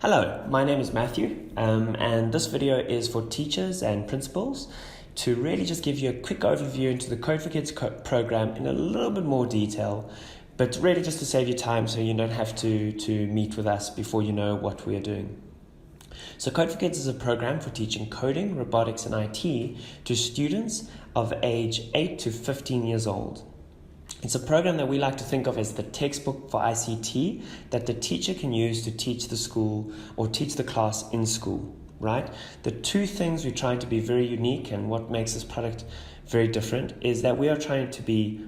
Hello, my name is Matthew, and this video is for teachers and principals to really just give you a quick overview into the Code4Kids program in a little bit more detail, but really just to save you time so you don't have to meet with us before you know what we are doing. So Code4Kids is a program for teaching coding, robotics, and IT to students of age 8 to 15 years old. It's a program that we like to think of as the textbook for ICT that the teacher can use to teach the school or teach the class in school, right? The two things we're trying to be very unique and what makes this product very different is that we are trying to be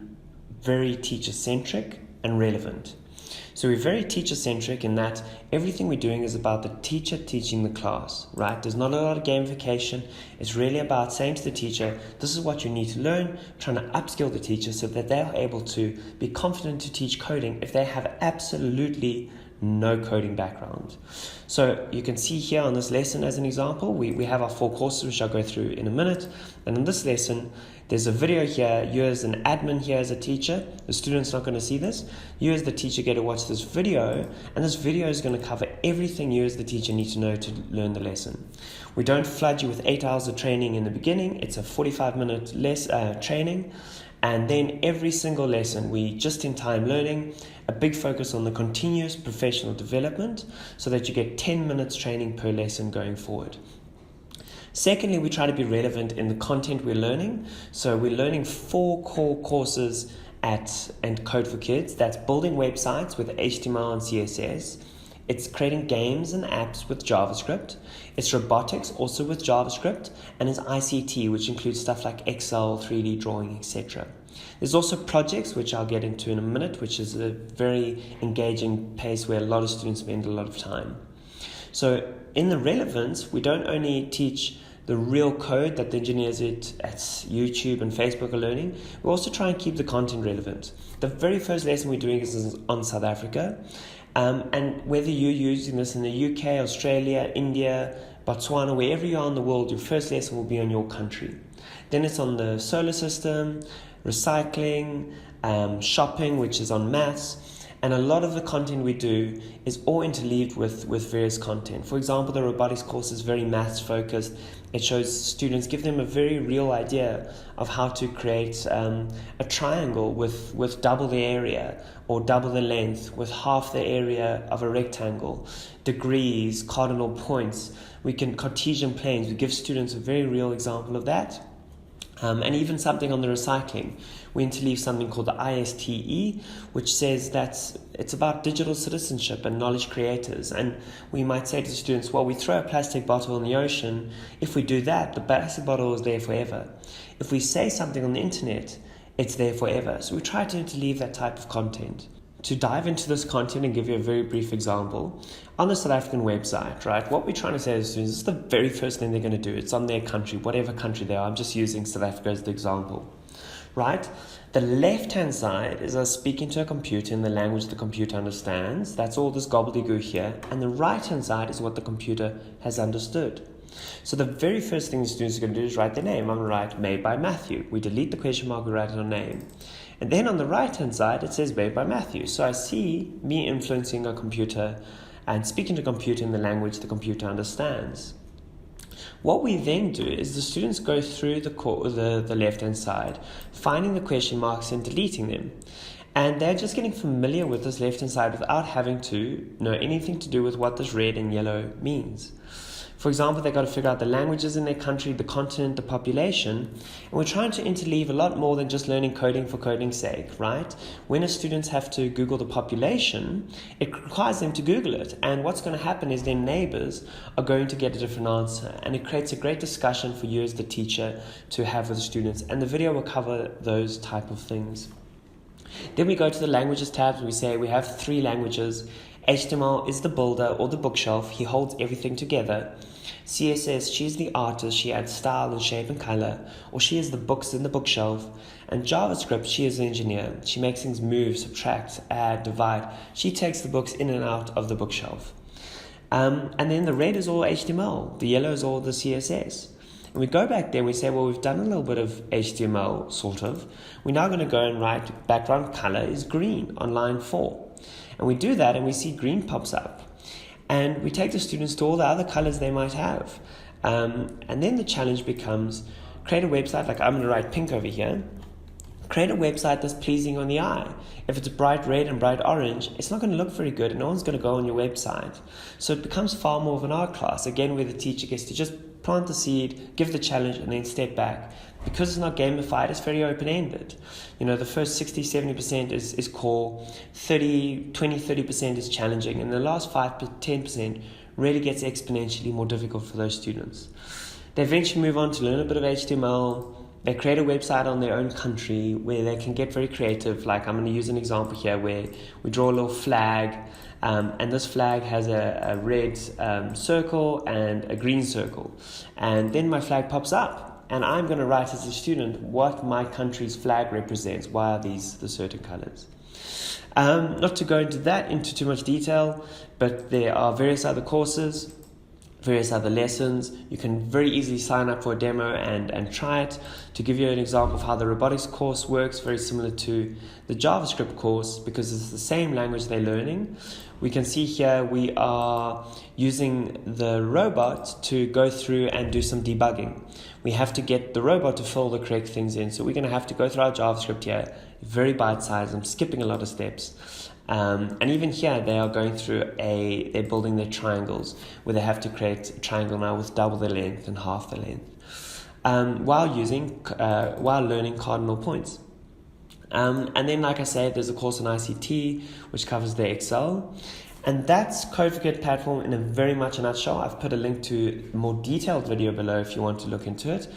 very teacher-centric and relevant. So we're very teacher-centric in that everything we're doing is about the teacher teaching the class, right? There's not a lot of gamification. It's really about saying to the teacher, this is what you need to learn, trying to upskill the teacher so that they're able to be confident to teach coding if they have absolutely no coding background. So you can see here on this lesson as an example, we have our 4 courses which I'll go through in a minute. And in this lesson, there's a video here. You as an admin here as a teacher, the student's not going to see this. You as the teacher get to watch this video, and this video is going to cover everything you as the teacher need to know to learn the lesson. We don't flood you with 8 hours of training in the beginning. It's a 45-minute training. And then every single lesson, we just-in-time learning, a big focus on the continuous professional development so that you get 10 minutes training per lesson going forward. Secondly, we try to be relevant in the content we're learning. So we're learning 4 core courses at Code4Kids. That's building websites with HTML and CSS. It's creating games and apps with JavaScript. It's robotics, also with JavaScript. And it's ICT, which includes stuff like Excel, 3D drawing, etc. There's also projects, which I'll get into in a minute, which is a very engaging pace where a lot of students spend a lot of time. So in the relevance, we don't only teach the real code that the engineers at YouTube and Facebook are learning, we also try and keep the content relevant. The very first lesson we're doing is on South Africa. And whether you're using this in the UK, Australia, India, Botswana, wherever you are in the world, your first lesson will be on your country. Then it's on the solar system, recycling, shopping, which is on maths. And a lot of the content we do is all interleaved with various content. For example, the robotics course is very maths focused. It shows students, give them a very real idea of how to create a triangle with double the area or double the length, with half the area of a rectangle, degrees, cardinal points. We can Cartesian planes. We give students a very real example of that. And even something on the recycling. We interleave something called the ISTE, which says that it's about digital citizenship and knowledge creators. And we might say to the students, well, we throw a plastic bottle in the ocean. If we do that, the plastic bottle is there forever. If we say something on the internet, it's there forever. So we try to interleave that type of content. To dive into this content and give you a very brief example, on the South African website, right, what we're trying to say to the students is the very first thing they're going to do. It's on their country, whatever country they are. I'm just using South Africa as the example, right? The left-hand side is us speaking to a computer in the language the computer understands. That's all this gobbledygook here. And the right-hand side is what the computer has understood. So the very first thing the students are going to do is write their name. I'm going to write made by Matthew. We delete the question mark, we write our name. And then on the right-hand side, it says made by Matthew. So I see me influencing a computer and speaking to a computer in the language the computer understands. What we then do is the students go through the left-hand side, finding the question marks and deleting them. And they're just getting familiar with this left-hand side without having to know anything to do with what this red and yellow means. For example, they've got to figure out the languages in their country, the continent, the population. And we're trying to interleave a lot more than just learning coding for coding's sake, right? When a students have to Google the population, it requires them to Google it. And what's going to happen is their neighbors are going to get a different answer. And it creates a great discussion for you as the teacher to have with the students. And the video will cover those type of things. Then we go to the languages tabs. We say we have 3 languages. HTML is the builder or the bookshelf. He holds everything together. CSS, she's the artist. She adds style and shape and color. Or she is the books in the bookshelf. And JavaScript, she is the engineer. She makes things move, subtract, add, divide. She takes the books in and out of the bookshelf. And then the red is all HTML. The yellow is all the CSS. And we go back there and we say, well, we've done a little bit of HTML, sort of. We're now going to go and write background color is green on line 4. And we do that and we see green pops up. And we take the students to all the other colors they might have. And then the challenge becomes create a website, like I'm going to write pink over here. Create a website that's pleasing on the eye. If it's bright red and bright orange, it's not going to look very good and no one's going to go on your website. So it becomes far more of an art class, again, where the teacher gets to just plant the seed, give the challenge, and then step back. Because it's not gamified, it's very open-ended. The first 60-70% is core, 20-30% is challenging, and the last 5-10% really gets exponentially more difficult for those students. They eventually move on to learn a bit of HTML. They create a website on their own country where they can get very creative. Like I'm going to use an example here where we draw a little flag, and this flag has a red circle and a green circle. And then my flag pops up, and I'm going to write as a student what my country's flag represents. Why are these the certain colors? Not to go into too much detail, but there are various other courses, various other lessons. You can very easily sign up for a demo and try it. To give you an example of how the robotics course works, very similar to the JavaScript course, because it's the same language they're learning. We can see here we are using the robot to go through and do some debugging. We have to get the robot to fill the correct things in. So we're going to have to go through our JavaScript here, very bite-sized. I'm skipping a lot of steps. And even here, they are going through they're building their triangles, where they have to create a triangle now with double the length and half the length, while learning cardinal points. And then, like I said, there's a course on ICT, which covers their Excel. And that's Code4Kids platform in a very much a nutshell. I've put a link to a more detailed video below if you want to look into it.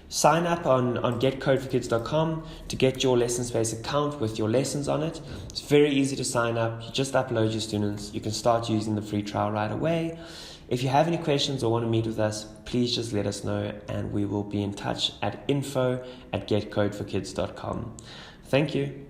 Sign up on getcode4kids.com to get your lesson space account with your lessons on it. It's very easy to sign up. You just upload your students. You can start using the free trial right away. If you have any questions or want to meet with us, please just let us know and we will be in touch at info@getcode4kids.com. Thank you.